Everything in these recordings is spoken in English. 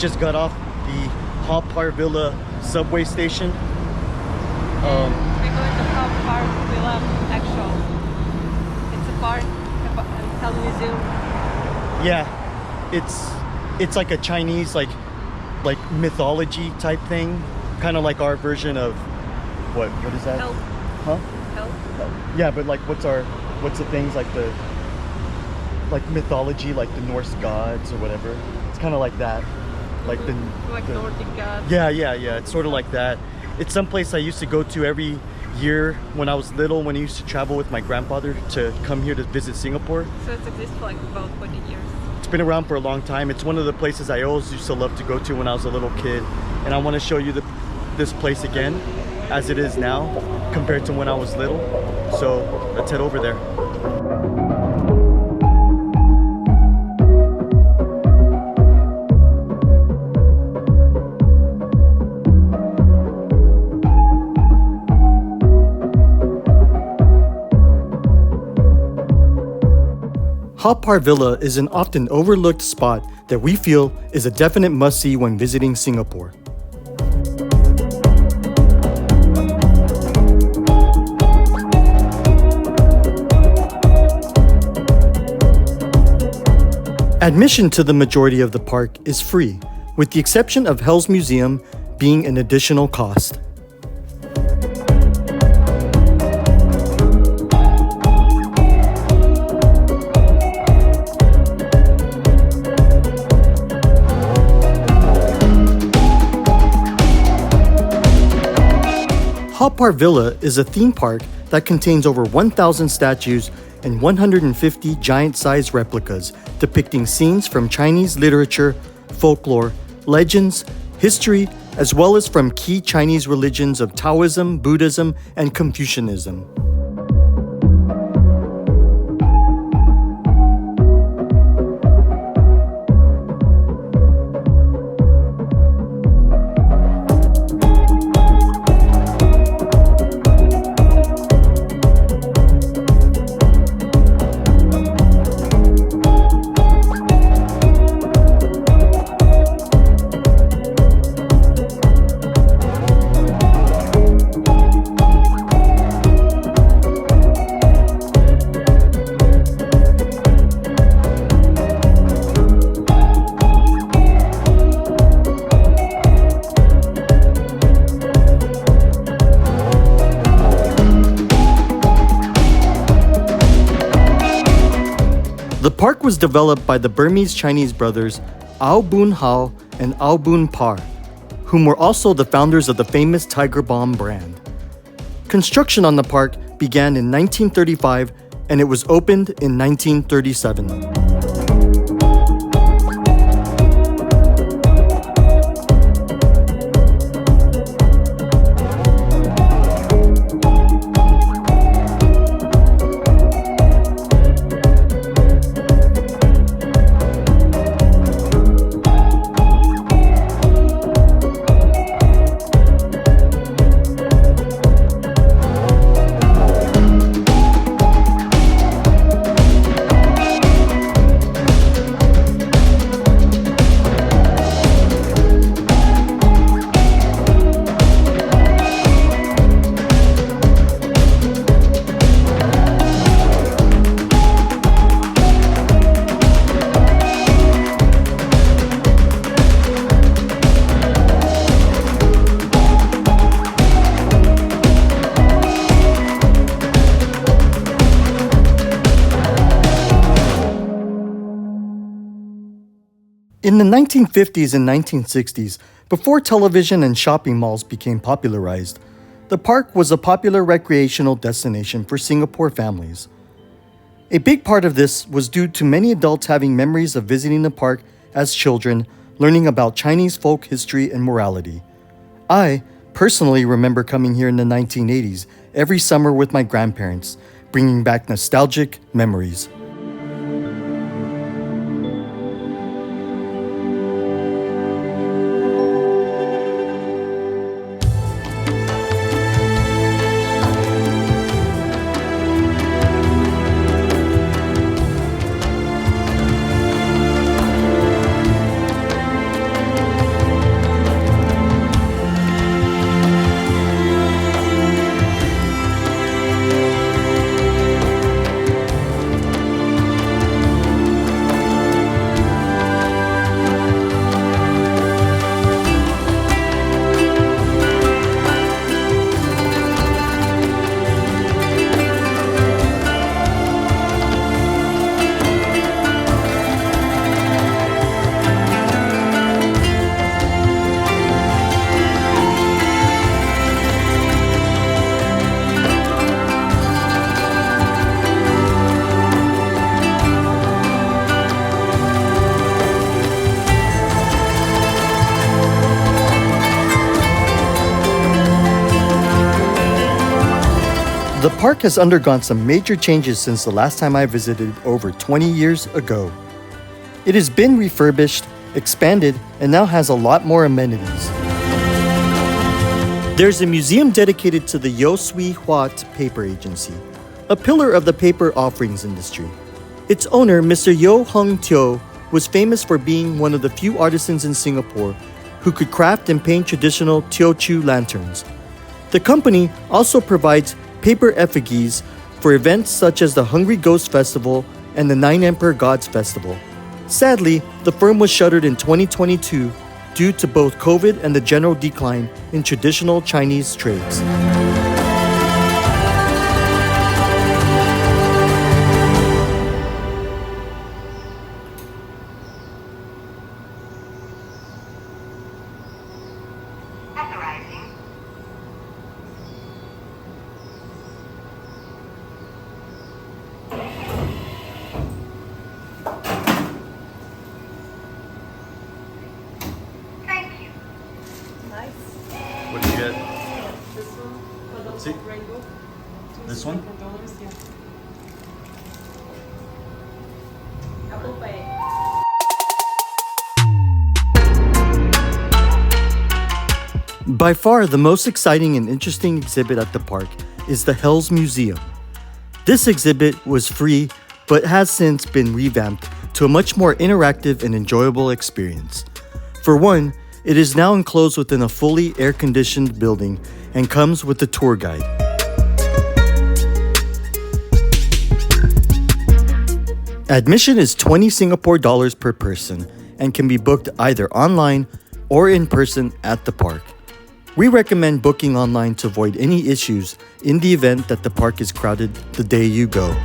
just got off the Haw Par Villa subway station. We're going to Haw Par Villa actual. It's a park, a museum. Yeah, it's like a Chinese like mythology type thing, kind of like our version of what is that? Help. Huh? Help. Yeah, but like what's the things like the mythology, like the Norse gods or whatever. It's kind of like that, like the Nordic gods. Yeah. It's sort of like that. It's someplace I used to go to every year when I was little, when I used to travel with my grandfather to come here to visit Singapore. So it's existed for like about 20 years. It's been around for a long time. It's one of the places I always used to love to go to when I was a little kid. And I want to show you this place again, as it is now, compared to when I was little. So let's head over there. Haw Par Villa is an often overlooked spot that we feel is a definite must-see when visiting Singapore. Admission to the majority of the park is free, with the exception of Hell's Museum being an additional cost. Haw Par Villa is a theme park that contains over 1,000 statues and 150 giant-sized replicas depicting scenes from Chinese literature, folklore, legends, history, as well as from key Chinese religions of Taoism, Buddhism, and Confucianism. The park was developed by the Burmese Chinese brothers Ao Boon Hao and Ao Boon Par, whom were also the founders of the famous Tiger Balm brand. Construction on the park began in 1935 and it was opened in 1937. In the 1950s and 1960s, before television and shopping malls became popularized, the park was a popular recreational destination for Singapore families. A big part of this was due to many adults having memories of visiting the park as children, learning about Chinese folk history and morality. I personally remember coming here in the 1980s every summer with my grandparents, bringing back nostalgic memories. The park has undergone some major changes since the last time I visited over 20 years ago. It has been refurbished, expanded, and now has a lot more amenities. There's a museum dedicated to the Yo Sui Huat paper agency, a pillar of the paper offerings industry. Its owner, Mr. Yo Hung Teo, was famous for being one of the few artisans in Singapore who could craft and paint traditional Teochew lanterns. The company also provides paper effigies for events such as the Hungry Ghost Festival and the Nine Emperor Gods Festival. Sadly, the firm was shuttered in 2022 due to both COVID and the general decline in traditional Chinese trades. What did you get? This one for the See? rainbow. This one? $2 yeah. Apple Pay. By far, the most exciting and interesting exhibit at the park is the Hells Museum. This exhibit was free, but has since been revamped to a much more interactive and enjoyable experience. For one, it is now enclosed within a fully air-conditioned building and comes with a tour guide. Admission is 20 Singapore dollars per person and can be booked either online or in person at the park. We recommend booking online to avoid any issues in the event that the park is crowded the day you go.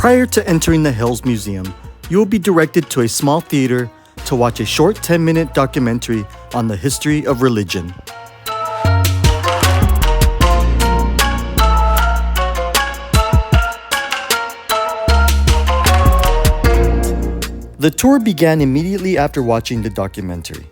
Prior to entering the Hells Museum, you will be directed to a small theater to watch a short 10-minute documentary on the history of religion. The tour began immediately after watching the documentary.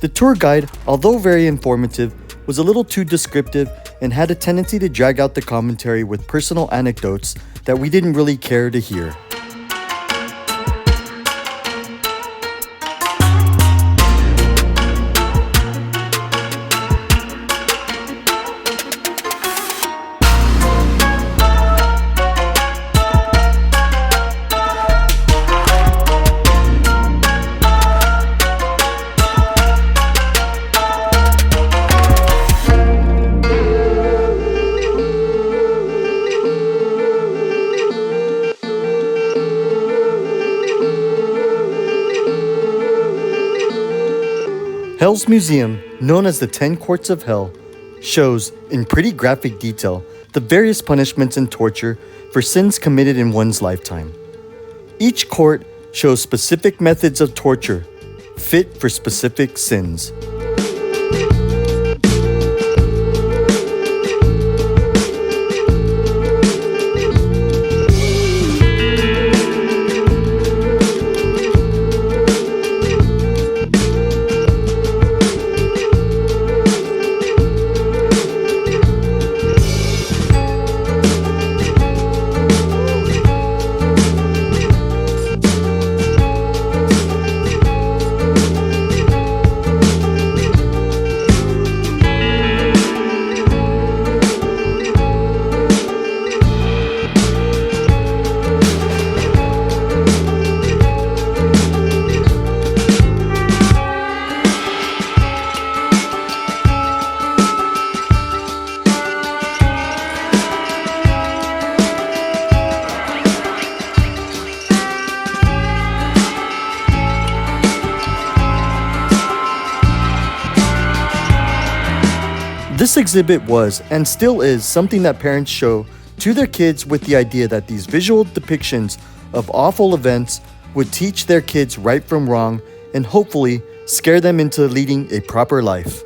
The tour guide, although very informative, was a little too descriptive and had a tendency to drag out the commentary with personal anecdotes that we didn't really care to hear. Hell's Museum, known as the 10 Courts of Hell, shows, in pretty graphic detail, the various punishments and torture for sins committed in one's lifetime. Each court shows specific methods of torture, fit for specific sins. This exhibit was, and still is, something that parents show to their kids with the idea that these visual depictions of awful events would teach their kids right from wrong and hopefully scare them into leading a proper life.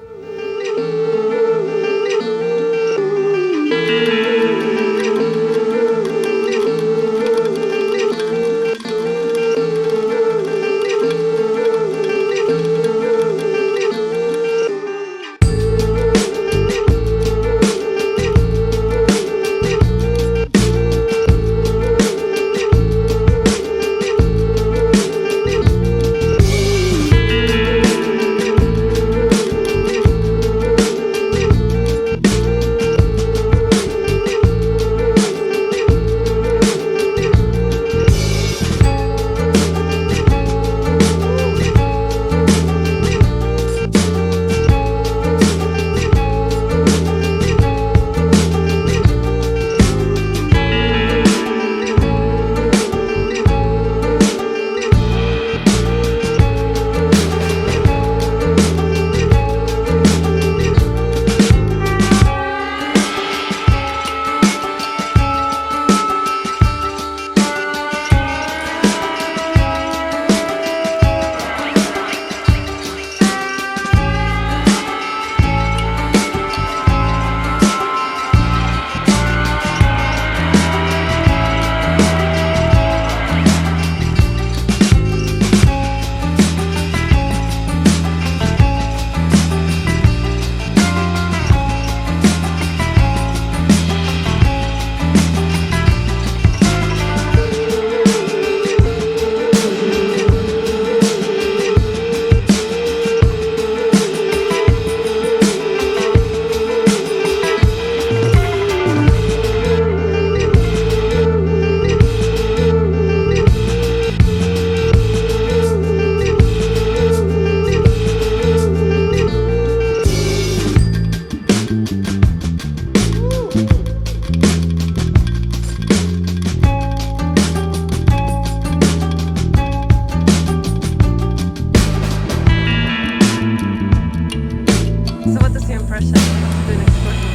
So what is your impression of doing excursion?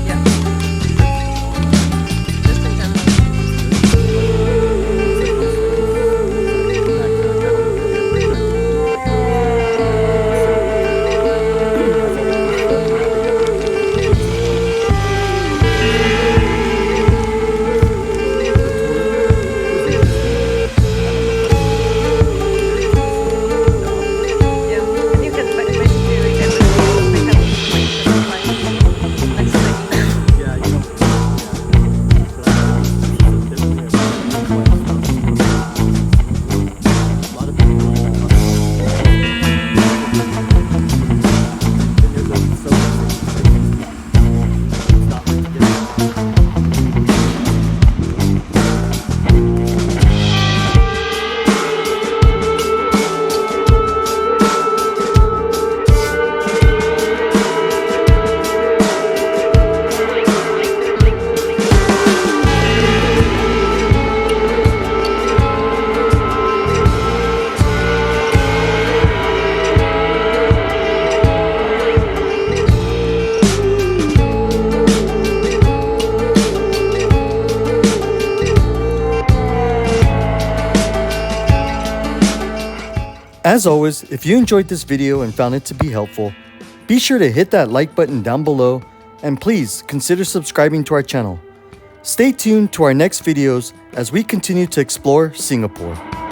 Yeah. Just in general. Yeah. And you can basically read everything. They have like next thing. Yeah, you know. But a lot of As always, if you enjoyed this video and found it to be helpful, be sure to hit that like button down below and please consider subscribing to our channel. Stay tuned to our next videos as we continue to explore Singapore.